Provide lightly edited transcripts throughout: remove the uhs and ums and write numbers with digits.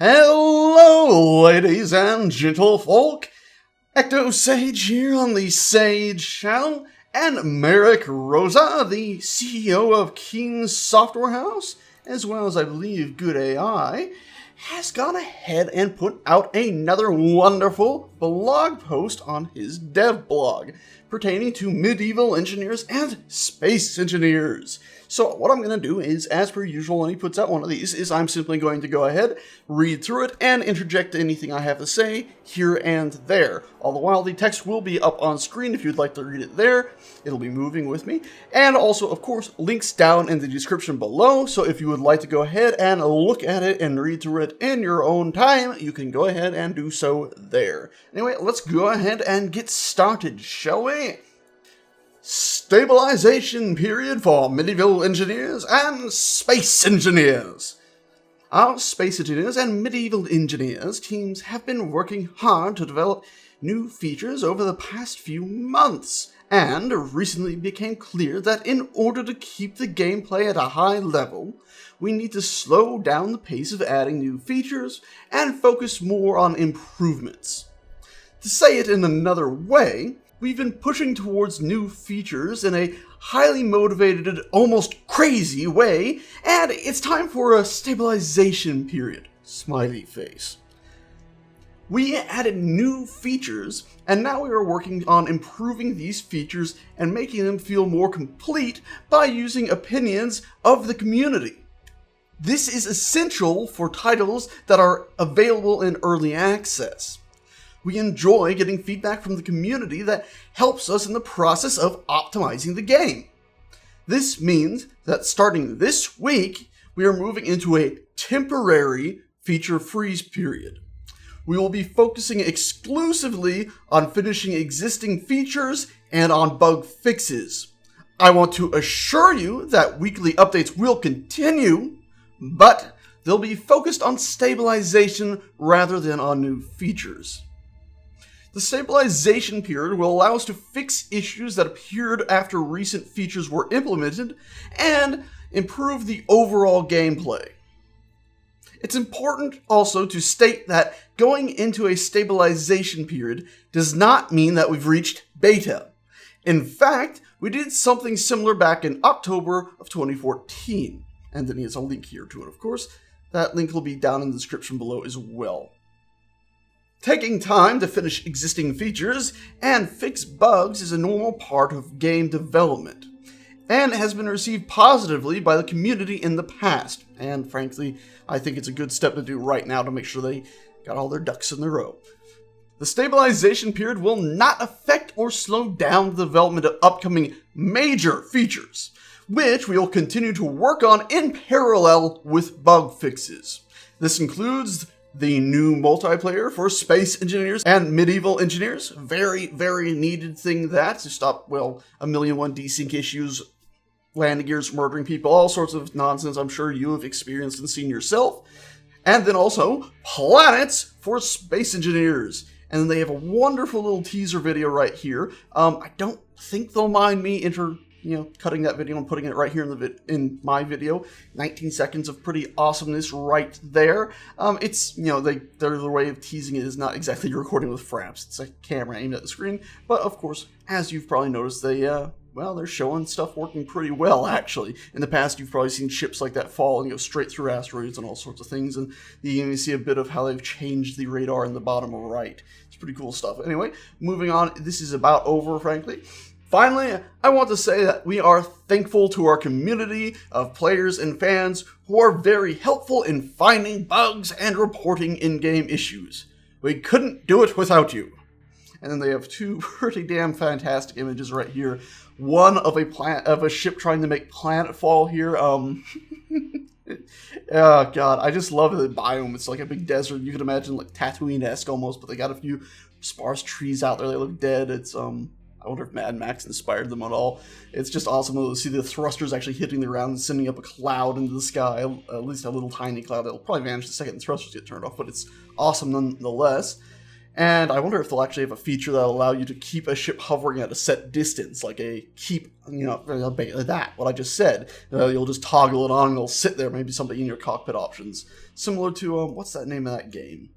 Hello, ladies and gentlefolk. Ecto Sage here on the Sage channel, and Merrick Rosa, the CEO of King's Software House, as well as I believe Good AI, has gone ahead and put out another wonderful blog post on his dev blog pertaining to medieval engineers and space engineers. So what I'm going to do is, as per usual when he puts out one of these, is I'm simply going to go ahead, read through it, and interject anything I have to say here and there. All the while, the text will be up on screen if you'd like to read it there. It'll be moving with me. And also, of course, links down in the description below, so if you would like to go ahead and look at it and read through it in your own time, you can go ahead and do so there. Anyway, let's go ahead and get started, shall we? Stabilization period for medieval engineers and space engineers. Our space engineers and medieval engineers teams have been working hard to develop new features over the past few months, and recently became clear that in order to keep the gameplay at a high level, we need to slow down the pace of adding new features and focus more on improvements. To say it in another way, we've been pushing towards new features in a highly motivated, almost crazy way, and it's time for a stabilization period. Smiley face. We added new features, and now we are working on improving these features and making them feel more complete by using opinions of the community. This is essential for titles that are available in early access. We enjoy getting feedback from the community that helps us in the process of optimizing the game. This means that starting this week, we are moving into a temporary feature freeze period. We will be focusing exclusively on finishing existing features and on bug fixes. I want to assure you that weekly updates will continue, but they'll be focused on stabilization rather than on new features. The stabilization period will allow us to fix issues that appeared after recent features were implemented and improve the overall gameplay. It's important also to state that going into a stabilization period does not mean that we've reached beta. In fact, we did something similar back in October of 2014. And then he has a link here to it, of course. That link will be down in the description below as well. Taking time to finish existing features and fix bugs is a normal part of game development, and has been received positively by the community in the past, and frankly, I think it's a good step to do right now to make sure they got all their ducks in a row. The stabilization period will not affect or slow down the development of upcoming major features, which we will continue to work on in parallel with bug fixes. This includes the new multiplayer for space engineers and medieval engineers. Very, very needed thing that to stop, well, 1,000,001 desync issues, landing gears murdering people, all sorts of nonsense I'm sure you have experienced and seen yourself. And then also planets for space engineers. And then they have a wonderful little teaser video right here. I don't think they'll mind me cutting that video and putting it right here in my video. 19 seconds of pretty awesomeness right there. It's, their way of teasing it is not exactly recording with fraps. It's a camera aimed at the screen. But of course, as you've probably noticed, they're showing stuff working pretty well, actually. In the past, you've probably seen ships like that fall and go straight through asteroids and all sorts of things. And you even see a bit of how they've changed the radar in the bottom right. It's pretty cool stuff. Anyway, moving on. This is about over, frankly. Finally, I want to say that we are thankful to our community of players and fans who are very helpful in finding bugs and reporting in-game issues. We couldn't do it without you. And then they have two pretty damn fantastic images right here. One of a ship trying to make Planetfall here. Oh god, I just love the biome. It's like a big desert. You can imagine like Tatooine-esque almost, but they got a few sparse trees out there. They look dead. It's I wonder if Mad Max inspired them at all. It's just awesome to see the thrusters actually hitting the ground and sending up a cloud into the sky, at least a little tiny cloud that'll probably vanish the second the thrusters get turned off, but it's awesome nonetheless. And I wonder if they'll actually have a feature that'll allow you to keep a ship hovering at a set distance, like a keep, that, what I just said. You'll just toggle it on and it'll sit there, maybe something in your cockpit options. Similar to, what's that name of that game?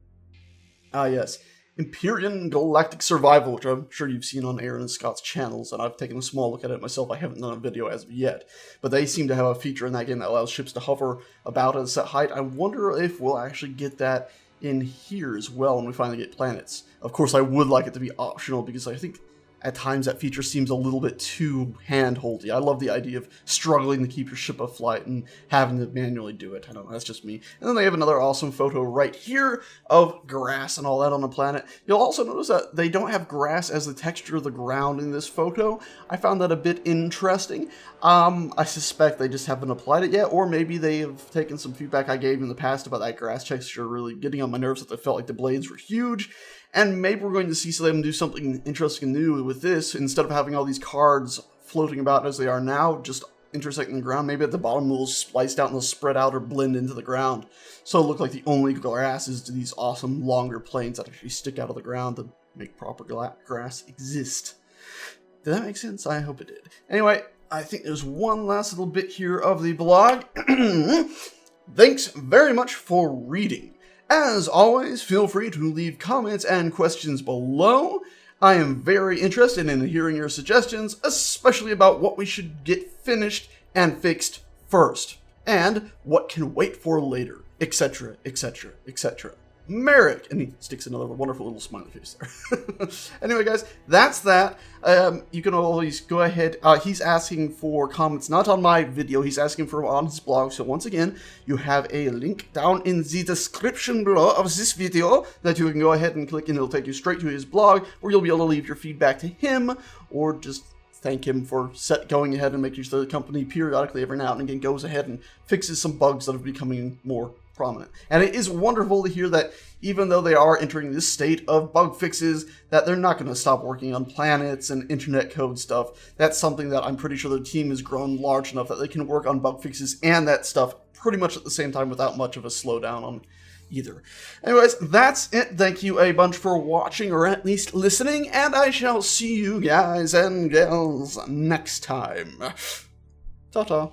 Ah, yes. Empyrean Galactic Survival, which I'm sure you've seen on Aaron and Scott's channels, and I've taken a small look at it myself. I haven't done a video as of yet. But they seem to have a feature in that game that allows ships to hover about at a set height. I wonder if we'll actually get that in here as well when we finally get planets. Of course, I would like it to be optional because I think at times that feature seems a little bit too hand-holdy. I love the idea of struggling to keep your ship afloat and having to manually do it. I don't know, that's just me. And then they have another awesome photo right here of grass and all that on the planet. You'll also notice that they don't have grass as the texture of the ground in this photo. I found that a bit interesting. I suspect they just haven't applied it yet, or maybe they have taken some feedback I gave in the past about that grass texture really getting on my nerves that I felt like the blades were huge. And maybe we're going to see them do something interesting and new with this. Instead of having all these cards floating about as they are now, just intersecting the ground, maybe at the bottom they'll spliced out and they'll spread out or blend into the ground. So it'll look like the only grass is these awesome longer planes that actually stick out of the ground to make proper grass exist. Did that make sense? I hope it did. Anyway, I think there's one last little bit here of the blog. Thanks very much for reading. As always, feel free to leave comments and questions below. I am very interested in hearing your suggestions, especially about what we should get finished and fixed first, and what can wait for later, etc., etc., etc. Merrick, and he sticks another wonderful little smiley face there. Anyway, guys, that's that. You can always go ahead. He's asking for comments, not on my video. He's asking for on his blog. So once again, you have a link down in the description below of this video that you can go ahead and click, and it'll take you straight to his blog, where you'll be able to leave your feedback to him, or just thank him for going ahead and making sure the company periodically every now and again goes ahead and fixes some bugs that are becoming more prominent. And it is wonderful to hear that even though they are entering this state of bug fixes, that they're not going to stop working on planets and internet code stuff. That's something that I'm pretty sure their team has grown large enough that they can work on bug fixes and that stuff pretty much at the same time without much of a slowdown on either. Anyways, that's it. Thank you a bunch for watching, or at least listening, and I shall see you guys and gals next time. Ta-ta.